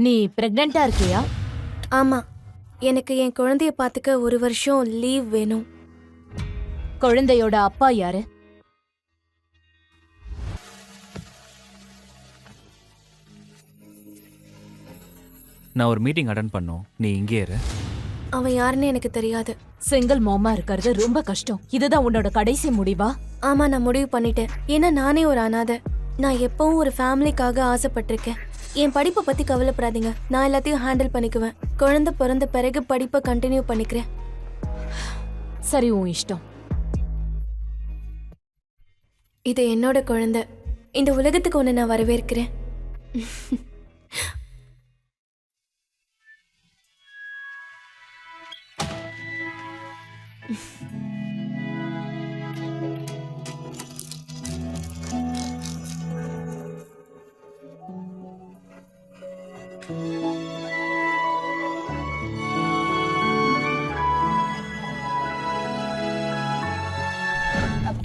நீ பிரெக்னெண்டா இருக்கியா? ஆமா, எனக்கு என் குழந்தைய பாத்துக்க 1 வருஷம் லீவ் வேணும். குழந்தையோட அப்பா யாரு? நான் ஒரு மீட்டிங் அட்டெண்ட் பண்ணோம், நீ இங்கே இரு. அவன் யாருன்னு எனக்கு தெரியாது. சிங்கிள் மாமா இருக்கிறது ரொம்ப கஷ்டம். இதுதான் உன்னோட கடைசி முடிவா? ஆமா, நான் முடிவு பண்ணிட்டேன். ஏன்னா நானே ஒரு அனாதை. நான் எப்பவும் ஒரு ஃபேமிலிக்காக ஆசைப்பட்டிருக்கேன். என் படிப்பை பத்தி கவலைப்படாதீங்க, நான் எல்லாத்தையும் ஹேண்டில் பண்ணிக்குவேன். குழந்தை பிறந்த பிறகு படிப்பை கண்டினியூ பண்ணிக்கிறேன். சரி, உன் இஷ்டம். இது என்னோட குழந்தை. இந்த உலகத்துக்கு ஒன்று நான் வரவேற்கிறேன்.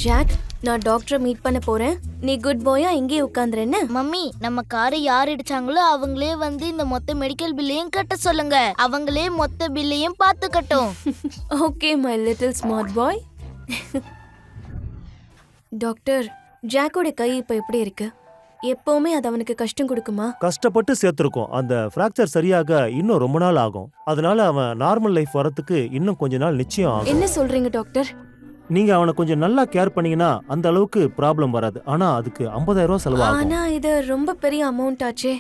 ஜாக், நான் டாக்டரை மீட் பண்ண போறேன். நீ குட் பாயா இங்கே உட்கார்ந்துறேன்னு. மம்மி, நம்ம காரை யார் அடிச்சாங்களோ அவங்களே வந்து இந்த மொத்த மெடிக்கல் பில்லையும் கட்ட சொல்லுங்க. அவங்களே மொத்த பில்லையும் பார்த்துக்கட்டும். Okay my little smart boy. Doctor, ஜாக்கோட கை இப்ப எப்படி இருக்கு? எப்பவுமே அது அவனுக்கு கஷ்டம் கொடுக்குமா? கஷ்டப்பட்டு சேர்த்திருக்கோம். அந்த ஃப்ராக்சர் சரியாக இன்னும் ரொம்ப நாள் ஆகும். அதனால அவன் நார்மல் லைஃப் வரத்துக்கு இன்னும் கொஞ்ச நாள் நிச்சயம் ஆகும். என்ன சொல்றீங்க டாக்டர்? நீங்க அவனை கொஞ்சம் நல்லா கேர் பண்ணீங்கன்னா அந்த அளவுக்கு ப்ராப்ளம் வராது. ஆனா அதுக்கு 50,000 ரூபாய் செலவாகும். ஆனா இது ரொம்ப பெரிய அமௌண்ட் ஆச்சே.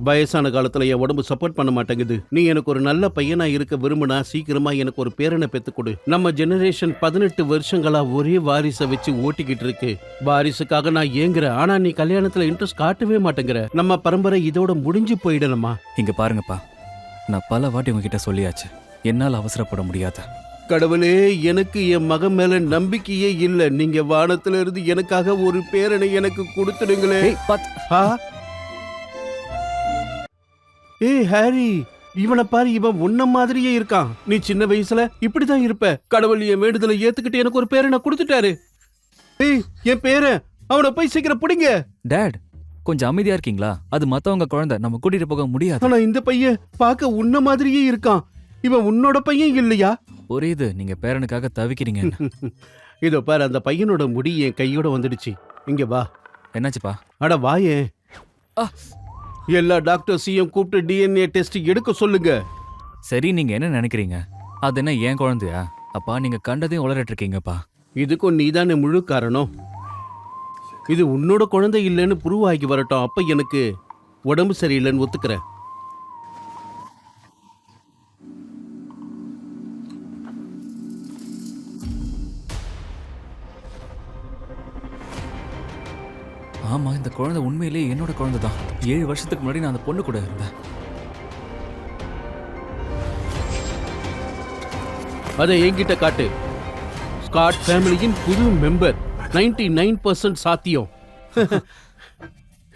வயசான காலத்துல என் உடம்பு சப்போர்ட் பண்ண மாட்டேங்குது. நீ எனக்கு ஒரு நல்ல பையனா இருக்க விரும்புனா சீக்கிரமா எனக்கு ஒரு பேரனை பெத்து கொடு. நம்ம ஜெனரேஷன் 18 வருஷங்களா ஒரே வாரிசை வச்சு ஓட்டிக்கிட்டு இருக்கு. வாரிசுக்காக நான் ஏங்குறேன், ஆனா நீ கல்யாணத்துல இன்ட்ரெஸ்ட் காட்டவே மாட்டேங்கிற. நம்ம பரம்பரை இதோட முடிஞ்சு போயிடணுமா? இங்க பாருங்கப்பா, நான் பல வாட்டி உங்ககிட்ட சொல்லியாச்சு, என்னால் அவசரப்பட முடியாது. கடவுளே, எனக்கு என் மகன் மேல நம்பிக்கையே இல்ல. நீங்க வானத்துல இருந்து எனக்காக ஒரு பேரனை எனக்கு கொடுத்துடுங்களே. ஏய் ஹாரி, இவனை பாரு, இவன் உன்ன மாதிரியே இருக்கான். நீ சின்ன வயசுல இப்படிதான் இருப்ப. கடவுள் என் வேண்டுதலை ஏத்துக்கிட்டு எனக்கு ஒரு பேரனை கொடுத்துட்டாரு. ஏய், என் பேரன், அவனை போய் சீக்கிரம் பிடிங்க. டேட், கொஞ்சம் அமைதியா இருக்கீங்களா? அது மத்தவங்க குழந்தை, நம்ம கூட்டிட்டு போக முடியாது. ஆனா இந்த பையன் பார்க்க உன்ன மாதிரியே இருக்கான். இவன் உன்னோட பையன் இல்லையா? புரியுது, நீங்க பேரனுக்காக தவிக்கிறீங்க. இதோ பாரு, அந்த பையனோட முடி என் கையோட வந்துடுச்சு. இங்க வா. என்னாச்சுப்பா? அட வாயே. எல்லா டாக்டர்ஸையும் கூப்பிட்டு DNA டெஸ்ட் எடுக்க சொல்லுங்க. சரி, நீங்க என்ன நினைக்கிறீங்க? அது என்ன என் குழந்தையா? அப்பா, நீங்க கண்டதையும் உளறிட்டு இருக்கீங்கப்பா. இதுக்கும் நீதானே முழு காரணம். இது உன்னோட குழந்தை இல்லைன்னு ப்ரூவ் ஆகி வரட்டும். அப்ப எனக்கு உடம்பு சரியில்லைன்னு ஒத்துக்கிறேன். ஆமா, இந்த குழந்தை உண்மையிலேயே என்னோட குழந்தை தான். 7 வருஷத்துக்கு முன்னாடி நான் அந்த பொண்ணு கூட இருந்தேன். அதை என்கிட்ட காட்டு. ஸ்காட் ஃபேமிலியின் புது மெம்பர். 99% சாத்தியம்.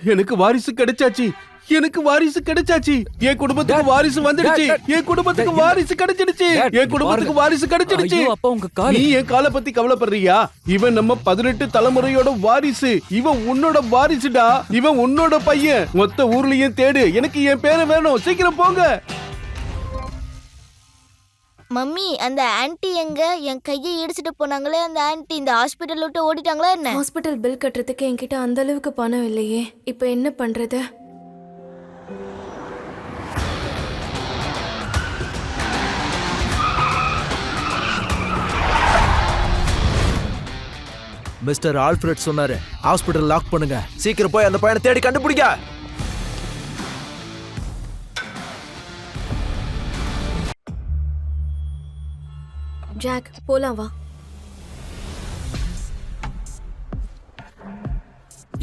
எனக்கு வாரிசு கிடைச்சாச்சு. எனக்கு வாரிசு கிடைச்சாச்சு. என் குடும்பத்துக்கு வாரிசு வந்துடுச்சு. என் குடும்பத்துக்கு வாரிசு கிடைச்சிடுச்சு. என் குடும்பத்துக்கு வாரிசு கிடைச்சிடுச்சு. அப்பா, உங்க கால். நீ என் காலை பத்தி கவலைப்படுறியா? இவன் நம்ம 18 தலைமுறையோட வாரிசு. இவன் உன்னோட வாரிசுடா. இவன் உன்னோட பையன். மொத்த ஊர்லயும் தேடு. எனக்கு என் பேரை வேணும். சீக்கிரம் போங்க. மம்மி, அந்த ஆன்ட்டி எங்க? என் கையை இடிச்சிட்டு போனாங்களே அந்த ஆன்ட்டி இந்த ஹாஸ்பிட்டல் விட்டு ஓடிட்டாங்களா என்ன? ஹாஸ்பிட்டல் பில் கட்டுறதுக்கு என்கிட்ட அந்த அளவுக்கு பணம் இல்லையே. இப்போ என்ன பண்றது? மிஸ்டர் ஆல்ஃபிரட் சொன்னாரு, ஹாஸ்பிடல் லாக் பண்ணுங்க. சீக்கிரம் போய் அந்த பையனை தேடி கண்டுபிடிங்க. ஜாக், போலாம் வா.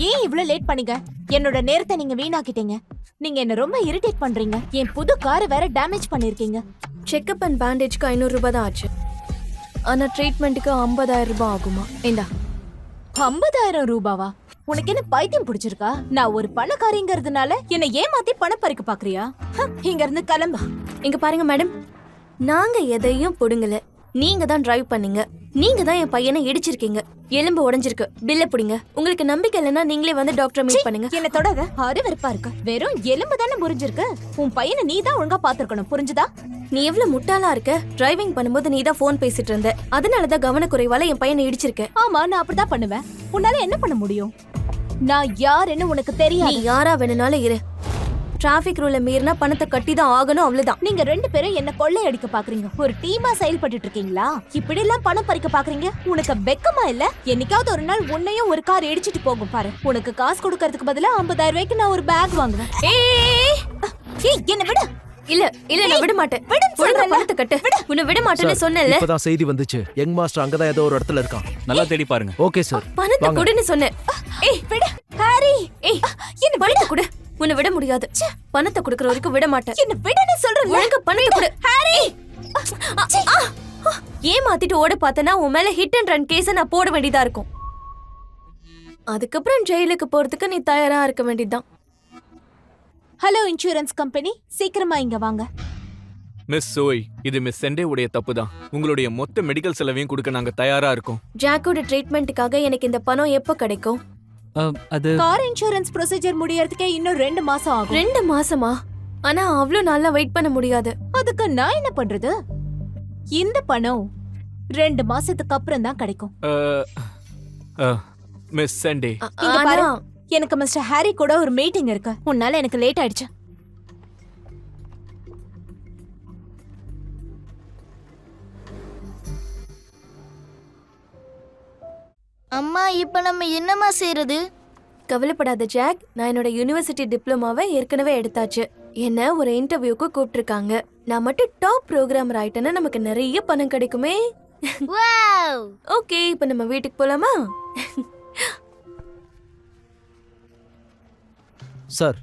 ஏன் இவ்ளோ லேட் பண்ணீங்க? என்னோட நேரத்தை நீங்க வீணாக்கிட்டீங்க. நீங்க என்ன ரொம்ப இரிட்டேட் பண்றீங்க. என் புது காரை வேற டேமேஜ் பண்ணிருக்கீங்க. செக்கப் அண்ட் பேண்டேஜ்க்கு 500 ரூபாய் தான் ஆச்சு. ஆனா ட்ரீட்மெண்ட்டுக்கு 50,000 ரூபாய் ஆகுமா? இந்தா. 50,000 ரூபாவா? உனக்கு என்ன பைத்தியம் பிடிச்சிருக்கா? நான் ஒரு பணக்காரிங்கிறதுனால என்ன ஏமாத்தி பணம் பறிக்க பாக்குறியா? இங்க இருந்து கிளம்பு. இங்க பாருங்க மேடம், நாங்க எதையும் புடுங்கல. நீங்க தான் டிரைவ் பண்ணீங்க. நீங்க தான் என் பையனை இடிச்சிருக்கீங்க. எலும்பு உடைஞ்சிருக்கு. பில்ல புடிங்க. உங்களுக்கு நம்பிக்கை இல்லைன்னா நீங்களே வந்து டாக்டர் மீட் பண்ணுங்க. என்ன தொடாத. அருவருப்பா இருக்கு. வெறும் எலும்பு தானே முறிஞ்சிருக்கு. உன் பையனை நீ தான் ஒழுங்கா பாத்துக்கணும், புரிஞ்சுதா? நீ எவ்வளவு முட்டாளா இருக்க? டிரைவிங் பண்ணும்போது நீ தான் போன் பேசிட்டு இருந்த. அதனாலதான் கவனக்குறைவால என் பையனை இடிச்சிருக்க. ஆமா, நான் அப்படிதான் பண்ணுவேன். உன்னால என்ன பண்ண முடியும்? நான் யாருன்னு உனக்கு நீ தெரியாது. யாரா வேணும்னாலும் இரு. டிராபிக் ரூலை மீறினா பணத்தை கட்டி தான் ஆகணும், அவ்வளவுதான். நீங்க 2 பேரும் என்ன கொள்ளையடிக்க பாக்குறீங்க. ஒரு டீமா செயல்பட்டு இருக்கீங்களா? இப்படி எல்லாம் பணம் பறிக்க பாக்குறீங்க. உனக்கு வெக்கமா இல்ல? என்னைக்காவது ஒரு நாள் உன்னையும் ஒரு கார் இடிச்சிட்டு போகும் பாரு. உனக்கு காசு கொடுக்கறதுக்கு பதிலா 50,000 ரூபாய்க்கு நான் ஒரு பேக் வாங்குவேன். என்ன விடு. இல்ல இல்ல, நான் விட மாட்டேன். ஒழுங்கா பணத்தை கட்டு. உன்னை விட மாட்டேன்னு சொன்னேன்ல. இப்பதான் செய்தி வந்துச்சு, யங் மாஸ்டர் அங்கதான் ஏதோ ஒரு இடத்துல இருக்கான். நல்லா தேடி பாருங்க. Okay sir. பணத்தை கொடுன்னு சொன்னேன். ஏய் விடு. ஹாரி, என்ன பணத்தை கொடு. உன்னை விட முடியாது. பணத்தை கொடுக்கற வரைக்கும் விட மாட்டேன். என்ன விடுன்னு சொல்றேன். ஒழுங்கா பணத்தை கொடு. ஹாரி, ஏமாத்திட்டு ஓட பார்த்தனா உன் மேல ஹிட் அண்ட் ரன் கேஸ நான் போட வேண்டியதா இருக்கும். அதுக்கப்புறம் ஜெயிலுக்கு போறதுக்கு நீ தயாரா இருக்க வேண்டியதுதான். ஹலோ இன்சூரன்ஸ் கம்பெனி, சீக்கிரமா இங்க வாங்க. மிஸ் சோய், இது மிஸ் செண்டே உடைய தப்பு தான். உங்களுடைய மொத்த மெடிக்கல் செலவையும் கொடுக்க நாங்க தயாரா இருக்கோம். ஜாக்கோட ட்ரீட்மெண்ட்டுக்காக எனக்கு இந்த பணம் எப்ப கிடைக்கும்? அது கார் இன்சூரன்ஸ் ப்ரொசீஜர் முடியறதுக்கே இன்னும் 2 மாசம் ஆகும். 2 மாசமா? ஆனா அவ்வளோ நாளா வெயிட் பண்ண முடியாது. அதுக்கு நான் என்ன பண்றது? இந்த பணம் 2 மாசத்துக்கு அப்புறம் தான் கிடைக்கும். மிஸ் செண்டே, இங்க பாரு, ஆனா எனக்கு மிஸ்டர் ஹாரி கூட ஒரு மீட்டிங் இருக்கு. உன்னால எனக்கு லேட் ஆயிடுச்சு. அம்மா இப்ப நம்ம என்னம்மா செய்யறது? கவலைப்படாத ஜாக், நான் என்னோட யூனிவர்சிட்டி டிப்ளமாவை ஏற்கனவே எடுத்தாச்சு. என்ன ஒரு இன்டர்வியூக்கு கூப்பிட்டிருக்காங்க. நான் மட்டும் டாப் ப்ரோக்ராமர் ஆயிட்டேன்னா நமக்கு நிறைய பணம் கிடைக்குமே. வாவ்! ஓகே, இப்ப நம்ம வீட்டுக்கு போலாமா? சார்,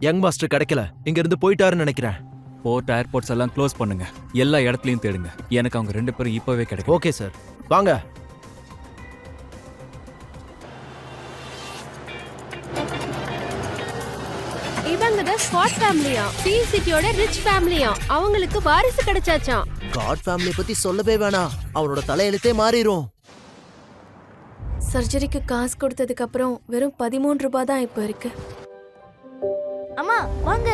யங் மாஸ்டர் கிடைக்கல, இங்க இருந்து போயிட்டாருன்னு நினைக்கிறேன். போர்ட் ஏர்போர்ட்ஸ் எல்லாம் க்ளோஸ் பண்ணுங்க. எல்லா இடத்துலயும் தேடுங்க. எனக்கு அவங்க 2 பேரும் இப்பவே கிடைக்கும். ஓகே சார், வாங்க. இவங்க தான் ஸ்காட் ஃபேமிலியா, சி சிட்டியோட ரிச் ஃபேமிலியா. அவங்களுக்கு வாரிசு கிடைச்சாச்சாம். காட் ஃபேமிலி பத்தி சொல்லவே வேணாம், அவனோட தலையெழுத்தே மாறிடும். சர்ஜரிக்கு காசு கொடுத்ததுக்கு அப்புறம் வெறும் 13 ரூபாய் தான் இப்ப இருக்கு. அம்மா வாங்க.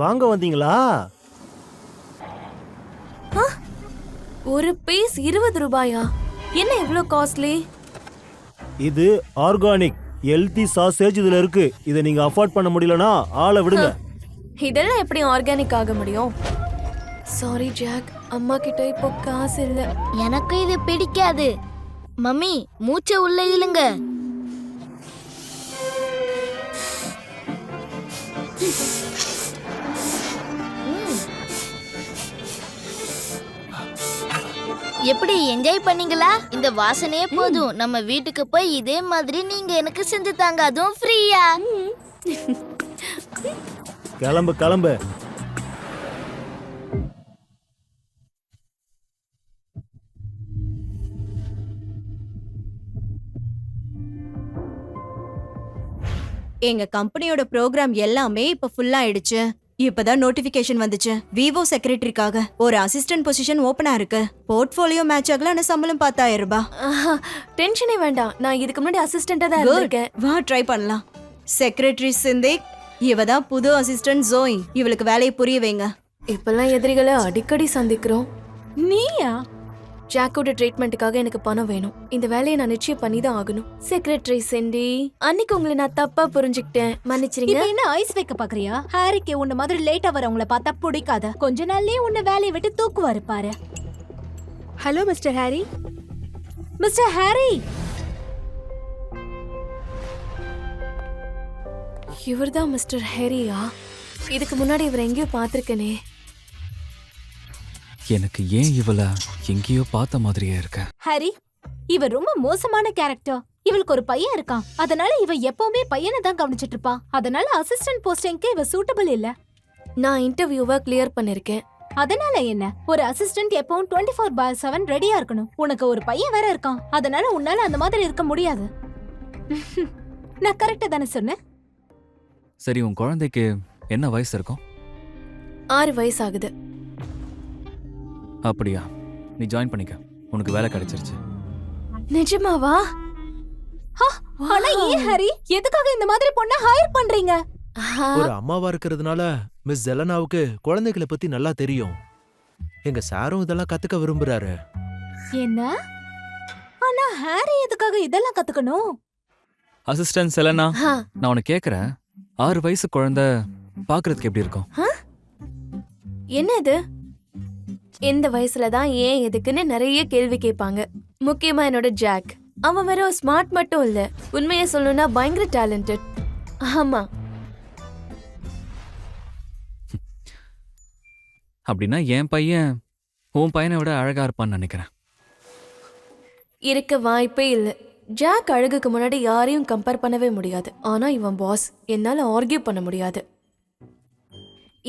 வாங்க வந்தீங்களா? ஒரு பீஸ் 20 ரூபாயா? என்ன இவ்ளோ காஸ்ட்லி? இது ஆர்கானிக் ஹெல்தி சாசேஜ் இதுல இருக்கு. இதை நீங்க அஃபோர்ட் பண்ண முடியலனா ஆளை விடுங்க. இதெல்லாம் எப்படி ஆர்கானிக் ஆக முடியும்? சாரி ஜாக், அம்மா கிட்ட இப்போ காசு இல்ல. எனக்கு இது பிடிக்காது. மம்மி மூச்சை உள்ள இழுங்க. எப்படி என்ஜாய் பண்ணீங்களா? இந்த வாசனையே போதும். நம்ம வீட்டுக்கு போய் இதே மாதிரி நீங்க எனக்கு செஞ்சு தாங்க, அதுவும் ஃப்ரீயா. கிளம்பு கிளம்பு. எங்க கம்பெனியோட ப்ரோக்ராம் எல்லாமே இப்ப ஃபுல்லா ஆயிடுச்சு. இப்பதான் நோட்டிபிகேஷன் வந்துச்சு. விவோ செக்ரட்டரிக்காக ஒரு அசிஸ்டன்ட் பொசிஷன் ஓபனா இருக்கு. போர்ட்ஃபோலியோ மேட்ச் ஆகல, சம்பளம் 10,000 ரூபாய். டென்ஷனே வேண்டாம், நான் இதுக்கு முன்னாடி அசிஸ்டண்டா தான் இருக்கேன். வா ட்ரை பண்ணலாம். செக்ரட்டரி சிந்திக், இவ தான் புது அசிஸ்டன்ட் ஜோய். இவளுக்கு வேலையை புரிய வைங்க. இப்பெல்லாம் எதிரிகளை அடிக்கடி சந்திக்கிறோம். நீயா? ஜாக்கோட ட்ரீட்மெண்ட்டுக்காக எனக்கு பணம் வேணும். இந்த வேலையை நான் நிச்சயம் பண்ணி தான் ஆகணும். செக்ரட்டரி செண்டி, அன்னைக்கு உங்களை நான் தப்பா புரிஞ்சுக்கிட்டேன், மன்னிச்சிருங்க. இப்ப என்ன ஐஸ் வைக்க பாக்குறியா? ஹாரிக்கு உன்ன மாதிரி லேட்டா வரவங்கள பார்த்தா பிடிக்காத. கொஞ்ச நாள்லயே உன்னை வேலையை விட்டு தூக்குவாரு பாரு. Hello mister Harry. Mister Harry, இவர்தான் மிஸ்டர் ஹேரியா? இதுக்கு முன்னாடி இவர் எங்கேயோ பார்த்திருக்கனே. எனக்கு ஏன் இவள எங்கேயோ பார்த்த மாதிரியே இருக்க? ஹாரி, இவ ரொம்ப மோசமான கேரக்டர். இவளுக்கு ஒரு பையன் இருக்கான். அதனால இவ எப்பவுமே பையனை தான் கவனிச்சிட்டு இருப்பா. அதனால அசிஸ்டன்ட் போஸ்டிங்க்கு இவ சூட்டபிள் இல்ல. நான் இன்டர்வியூவை கிளியர் பண்ணிருக்கேன். அதனால என்ன, ஒரு அசிஸ்டன்ட் எப்பவும் 24/7 ரெடியா இருக்கணும். உனக்கு ஒரு பையன் வேற இருக்கான், அதனால உன்னால அந்த மாதிரி இருக்க முடியாது. நான் கரெக்டா தானே சொன்னேன்? சரி, உன் குழந்தைக்கு என்ன வயசு இருக்கும்? 6 வயசு ஆகுது. அப்படியா? நீ ஜாயின் பண்ணிக்க, உனக்கு வேலை கிடைச்சிருச்சு. நிஜமாவா? ஆனா ஏன் ஹரி, எதுக்காக இந்த மாதிரி பொண்ணை ஹையர் பண்றீங்க? ஒரு அம்மாவா இருக்கிறதுனால மிஸ் ஜெலனாவுக்கு குழந்தைகளை பத்தி நல்லா தெரியும். எங்க சாரும் இதெல்லாம் கத்துக்க விரும்புறாரு. என்ன? ஆனா ஹாரி எதுக்காக இதெல்லாம் கத்துக்கணும்? அசிஸ்டன்ட் செலனா, ஆ, நான் உனக்கு கேக்குறேன், 6 வயசு குழந்தை பாக்குறதுக்கு எப்படி இருக்கும்? என்ன இது? இந்த வயசுல தான் ஏன் எதுக்குன்னு நிறைய கேள்வி கேட்பாங்க. முக்கியமா என்னோட ஜாக். அவன் வெறும் ஸ்மார்ட் மட்டும் இல்ல, உண்மையை சொல்லணும்னா பயங்கர டேலண்டட். ஆமா. அப்படின்னா என் பையன் உன் பையனை விட அழகா இருப்பான்னு நினைக்கிறேன். இருக்க வாய்ப்பே இல்ல. ஜாக் அழகுக்கு முன்னாடி யாரையும் கம்பேர் பண்ணவே முடியாது. ஆனா இவன் பாஸ், என்னால ஆர்கியூ பண்ண முடியாது.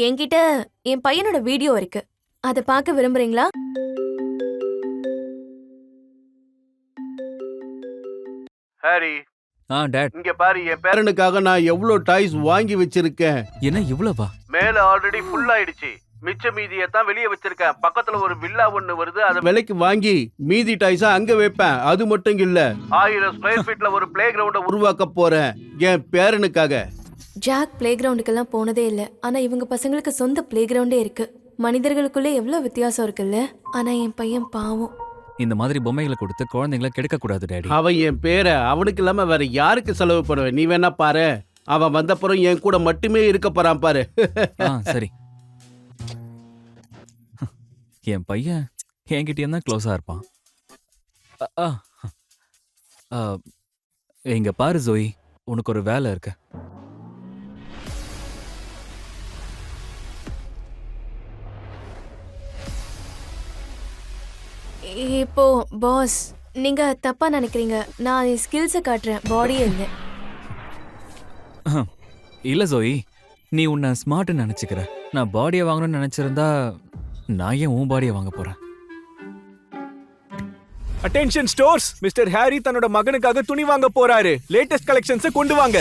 என்கிட்ட என் பையனோட வீடியோ இருக்கு, அதை பார்க்க விரும்புறீங்களா? ஹாரி, டாட், இங்க பாரு, என் பேரனுக்காக நான் எவ்வளவு டாய்ஸ் வாங்கி வச்சிருக்கேன். என்ன இவ்வளவா? மேல ஆல்ரெடி ஃபுல் ஆயிடுச்சு, மிச்ச மீதியை தான் வெளியே வச்சிருக்கேன். பக்கத்துல ஒரு வில்லா ஒண்ணு வருது, அதை விலைக்கு வாங்கி மீதி டாய்ஸா அங்க வைப்பேன். அது மட்டும் இல்ல, 1000 ஸ்கொயர் ஃபீட்ல ஒரு பிளே கிரவுண்ட உருவாக்க போறேன் என் பேரனுக்காக. ஜாக் பிளே கிரவுண்டுக்கெல்லாம் போனதே இல்லை, ஆனா இவங்க பசங்களுக்கு சொந்த பிளே கிரவுண்டே இருக்கு. மனிதர்களுக்குள்ளே எவ்வளவு வித்தியாசம் இருக்குல்ல. ஆனா என் பையன் பாவம். இந்த மாதிரி பொம்மைகளை கொடுத்து குழந்தைங்களை கெடுக்க கூடாது டாடி. அவன் என் பேர, அவனுக்கு இல்லாம வேற யாருக்கு செலவு பண்ணுவேன்? நீ வேணா பாரு, அவன் வந்தப்புறம் என் கூட மட்டுமே இருக்க போறான் பாரு. சரி, என் பையன் என்கிட்டயும் தான் க்ளோஸா இருப்பான். இங்க பாரு ஜோயி, உனக்கு ஒரு வேலை இருக்கு. இப்போ பாஸ், நீங்க தப்பா நினைக்கிறீங்க. நான் என் ஸ்கில்ஸை காட்டுறேன், பாடியே இல்லை. இல்ல ஜோயி, நீ உன்னை ஸ்மார்ட்னு நினைச்சுக்கிற. நான் பாடியை வாங்கணும்னு நினைச்சிருந்தா நான் ஏன் உன் பாடியை வாங்க போறேன்? அட்டென்ஷன் ஸ்டோர்ஸ், மிஸ்டர் ஹாரி தன்னோட மகனுக்காக துணி வாங்க போறாரு. லேட்டஸ்ட் கலெக்ஷன்ஸை கொண்டு வாங்க.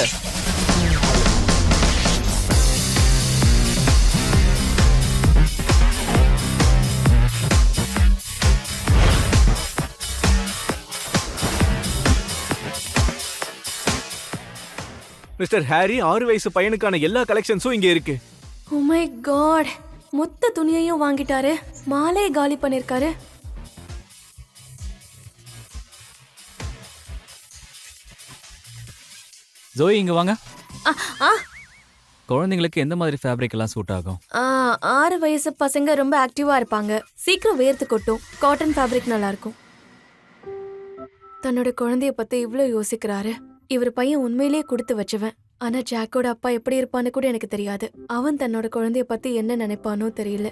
மிஸ்டர் ஹாரி, 6 வயசு பையனுக்கான எல்லா கலெக்ஷன்ஸும் இங்க இருக்கு. ஓ மை காட், மொத்த துணியையும் வாங்கிட்டாரு, மாலையை காலி பண்ணிருக்காரு. ஜோயி இங்க வாங்க. ஆ, குழந்தைங்களுக்கு எந்த மாதிரி ஃபேப்ரிக் எல்லாம் சூட் ஆகும்? 6 வயசு பசங்க ரொம்ப ஆக்டிவா இருப்பாங்க, சீக்கிரம் வேர்த்து கொட்டும். காட்டன் ஃபேப்ரிக் நல்லா இருக்கும். தன்னோட குழந்தைய பத்தி இவ்ளோ யோசிக்கிறாரு. இவர் பையன் உண்மையிலேயே கொடுத்து வச்சவன். ஆனா ஜாக்கோட அப்பா எப்படி இருப்பான்னு கூட எனக்கு தெரியாது. அவன் தன்னோட குழந்தைய பத்தி என்ன நினைப்பானோ தெரியல.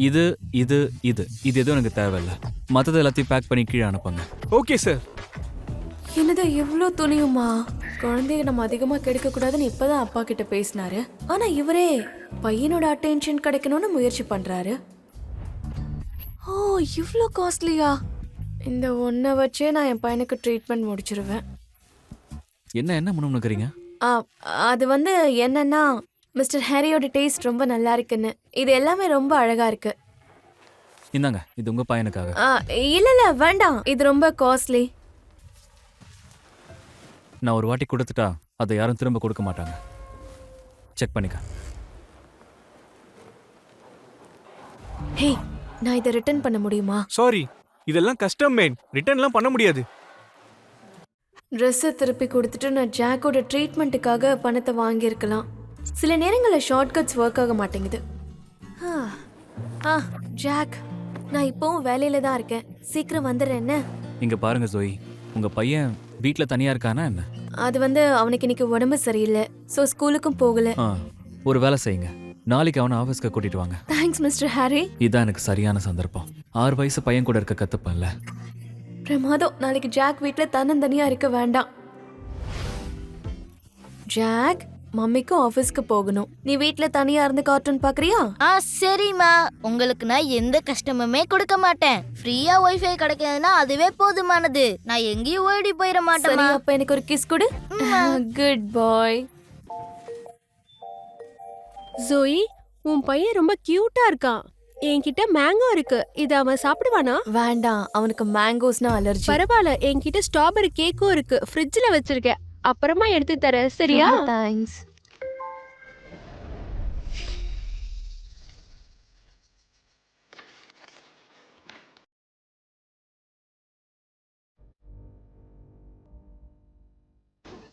இது இது இது இது எதுவும் எனக்கு தேவையில்ல. மத்தது எல்லாத்தையும் பேக் பண்ணி கீழே அனுப்புங்க. Okay sir. என்னது இவ்ளோ துணியுமா? குழந்தைய நம்ம அதிகமா கெடுக்க கூடாதுன்னு இப்பதான் அப்பா கிட்ட பேசினாரு. ஆனா இவரே பையனோட அட்டென்ஷன் கிடைக்கணும்னு முயற்சி பண்றாரு. ஓ, இவ்ளோ காஸ்ட்லியா? இந்த ஒன்றை வச்சே நான் என் பையனுக்கு ட்ரீட்மெண்ட் முடிச்சிருவேன். என்ன முணுமுணுக்கிறீங்க? அது வந்து என்னன்னா, மிஸ்டர் ஹாரியோட டேஸ்ட் ரொம்ப நல்லா இருக்குன்னு. இது எல்லாமே ரொம்ப அழகா இருக்கு. இந்தாங்க, இது உங்க பையனுக்காக. இல்ல வேண்டாம், இது ரொம்ப காஸ்ட்லி. நான் ஒரு வாட்டி கொடுத்துட்டா அதை யாரும் திரும்ப கொடுக்க மாட்டாங்க. செக் பண்ணிக்க. ஹே, நான் இதை ரிட்டர்ன் பண்ண முடியுமா? சாரி, இதெல்லாம் கஸ்டம் மேட், ரிட்டர்ன்லாம் பண்ண முடியாது. ட்ரெஸ்ஸை திருப்பி கொடுத்துட்டு நான் ஜாக்கோட ட்ரீட்மெண்ட்டுக்காக பணத்தை வாங்கியிருக்கலாம். சில நேரங்களில் ஷார்ட்கட்ஸ் ஒர்க் ஆக மாட்டேங்குது. ஜாக், நான் இப்போவும் வேலையில தான் இருக்கேன், சீக்கிரம் வந்துடுறேன். என்ன இங்க பாருங்க ஜோயி, உங்க பையன் வீட்ல தனியா இருக்கானா என்ன? அது வந்து அவனுக்கு இன்னைக்கு உடம்பு சரியில்லை, ஸோ ஸ்கூலுக்கும் போகல. ஒரு வேலை செய்யுங்க, நாளைக்கு அவனை ஆஃபீஸ்க்கு கூட்டிட்டு வாங்க. Thanks mister Harry. இதான் எனக்கு சரியான சந்தர்ப்பம். 6 வயசு பையன் கூட இருக்க கத்துப்பேன்ல. பிரமாதம். நாளைக்கு ஜாக் வீட்டில் தன்னந்தனியா இருக்க வேண்டாம். ஜாக், மம்மிக்கும் ஆபீஸ்க்கு போகணும். நீ வீட்ல தனியா இருந்து கார்ட்டூன் பாக்குறியா? சரிம்மா, உங்களுக்கு நான் எந்த கஷ்டமுமே கொடுக்க மாட்டேன். ஃப்ரீயா ஒய்ஃபை கிடைக்கிறதுனா அதுவே போதுமானது. நான் எங்கேயும் ஓடி போயிட சரி, மாட்டேன். அப்ப எனக்கு ஒரு கிஸ் கொடு. குட் பாய். ஜோயி, உன் பையன் ரொம்ப கியூட்டா இருக்கான். என்கிட்ட மேங்கோ இருக்கு. இத அவன் சாப்பிடுவானா? வேண்டாம், அவனுக்கு மேங்கோஸ்னா அலர்ஜி. பரவாயில்ல, என்கிட்ட ஸ்ட்ராபெரி கேக்கும் இருக்கு. ஃப்ரிட்ஜ்ல வச்சிருக்கேன். அப்புறமா எடுத்து தரேன், சரியா? தேங்க்ஸ்.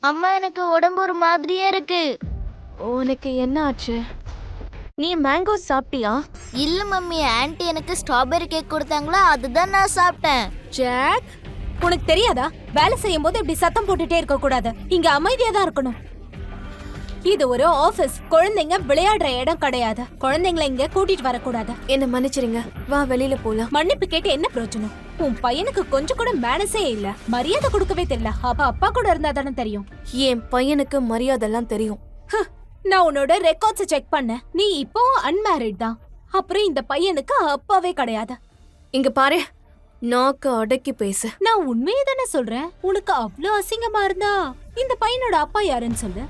அம்மா, எனக்கு உடம்பு ஒரு மாதிரியே இருக்கு. உனக்கு என்ன ஆச்சு? நீ மேங்கோ சாப்பிட்டியா? இல்ல மம்மி, ஆன்ட்டி எனக்கு ஸ்ட்ராபெரி கேக் கொடுத்தாங்களா, அதுதான் நான் சாப்பிட்டேன். ஜாக், உனக்கு தெரியாதா? வேலை செய்யும் போது இப்படி சத்தம் போட்டுட்டே இருக்க கூடாது. இங்க அமைதியா தான் இருக்கணும். இது ஒரு ஆபீஸ். குழந்தைங்க விளையாடுற இடம் கிடையாது. குழந்தைங்களை இங்க கூட்டிட்டு வரக்கூடாது. என்ன மன்னிச்சிருங்க, வா வெளியில போலாம். மன்னிப்பு கேட்டு என்ன பிரயோஜனம்? உன் பையனுக்கு கொஞ்சம் கூட மேனஸே இல்ல. மரியாதை கொடுக்கவே தெரியல. அப்பா கூட இருந்தா தானே தெரியும். என் பையனுக்கு மரியாதைலாம் தெரியும். நான் உன்னோட ரெக்கார்ட்ஸ் செக் பண்ணேன். நீ இப்போ அன்மேரிட் தான். அப்புறம் இந்த பையனுக்கு அப்பாவே கிடையாது. இங்க பாரு, நாக்கு அடக்கி பேசு. நான் உண்மையே தானே சொல்றேன். உனக்கு அவ்வளவு அசிங்கமா இருந்தா இந்த பையனோட அப்பா யாருன்னு சொல்லு.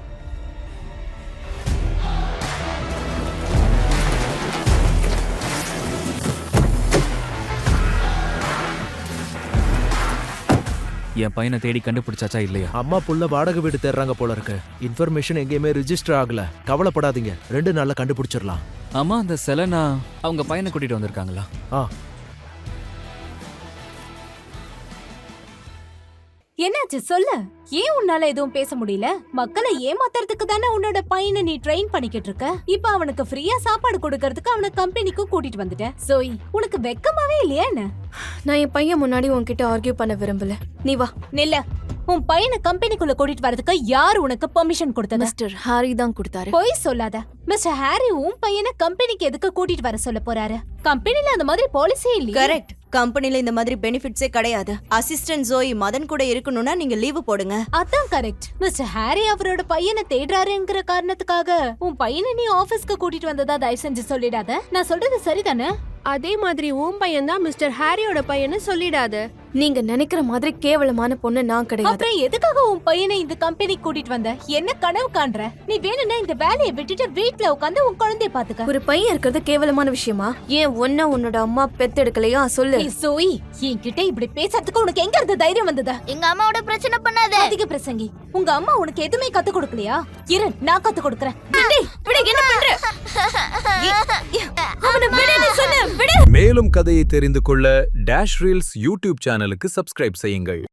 என் பையனை தேடி கண்டுபிடிச்சாச்சா இல்லையா? அம்மா புள்ள வாடகை வீடு தேடுறாங்க போல இருக்கு. இன்ஃபர்மேஷன் எங்கேயுமே ரிஜிஸ்டர் ஆகல. கவலைப்படாதீங்க, 2 நாள்ல கண்டுபிடிச்சிடலாம். அம்மா, அந்த செலனா அவங்க பையனை கூட்டிட்டு வந்திருக்காங்களா? என்னாச்சு சொல்லு. ஏன் உன்னால எதுவும் பேச முடியல? மக்களை ஏமாத்துறதுக்கு தானே உன்னோட பையனை நீ ட்ரெயின் பண்ணிக்கிட்டு இருக்க. இப்ப அவனுக்கு ஃப்ரீயா சாப்பாடு கொடுக்கறதுக்கு அவனை கம்பெனிக்கு கூட்டிட்டு வந்துட்ட. சோய், உனக்கு வெக்கமாவே இல்லையா என்ன? நான் என் பையன் முன்னாடி உன்கிட்ட ஆர்கியூ பண்ண விரும்பல. நீ வா. நில்ல. உன் பையனை கம்பெனிக்குள்ள கூட்டிட்டு வரதுக்கு யார் உனக்கு பெர்மிஷன் கொடுத்தது? மிஸ்டர் ஹாரி தான் கொடுத்தாரு. போய் சொல்லாத. மிஸ்டர் ஹாரி உன் பையனை கம்பெனிக்கு எதுக்கு கூட்டிட்டு வர சொல்ல போறாரு? கம்பெனில அந்த மாதிரி பாலிசியே இல்லையா? கரெக்ட். கம்பெனில இந்த மாதிரி பெனிஃபிட்ஸே கிடையாது. அசிஸ்டன்ட் ஜோய் மதன் கூட இருக்கணும்னா நீங்க லீவு போடுங்க. அதான் கரெக்ட். மிஸ்டர் ஹாரி அவரோட பையனை தேடுறாருங்கிற காரணத்துக்காக உன் பையனை நீ ஆபீஸ்க்கு கூட்டிட்டு வந்ததா தயவு செஞ்சு சொல்லிடாத. நான் சொல்றது சரிதானே? அதே மாதிரி உன் பையன் தான் மிஸ்டர் ஹாரியோட பையன்னு சொல்லிடாத. நீங்க நினைக்கிற மாதிரி கேவலமான பொண்ணு நான் கிடையாது. அப்புறம் எதுக்காக உன் பையனை இந்த கம்பெனிக்கு கூட்டிட்டு வந்த? என்ன கனவு காண்ற? நீ வேணும்னா இந்த வேலையை விட்டுட்டு வீட்ல உட்கார்ந்து உன் குழந்தைய பாத்துக்க. ஒரு பையன் இருக்கிறது கேவலமான விஷயமா? ஏன் ஒன்ன உன்னோட அம்மா பெத்தெடுக்கலையா? சொல்லு. சோய், என்கிட்ட இப்படி பேசுறதுக்கு உனக்கு எங்க இருந்து தைரியம் வந்ததா? எங்க அம்மாவோட பிரச்சனை பண்ணாத. அதிக பிரசங்கி. உங்க அம்மா உனக்கு எதுவுமே கத்து கொடுக்கலையா? இரு, நான் கத்து கொடுக்கறேன். என்ன பண்ற? அவனை விடுன்னு சொன்ன. விடு. மேலும் கதையை தெரிந்து கொள்ள டேஷ் ரீல்ஸ் யூடியூப் சேனலுக்கு சப்ஸ்கிரைப் செய்யுங்கள்.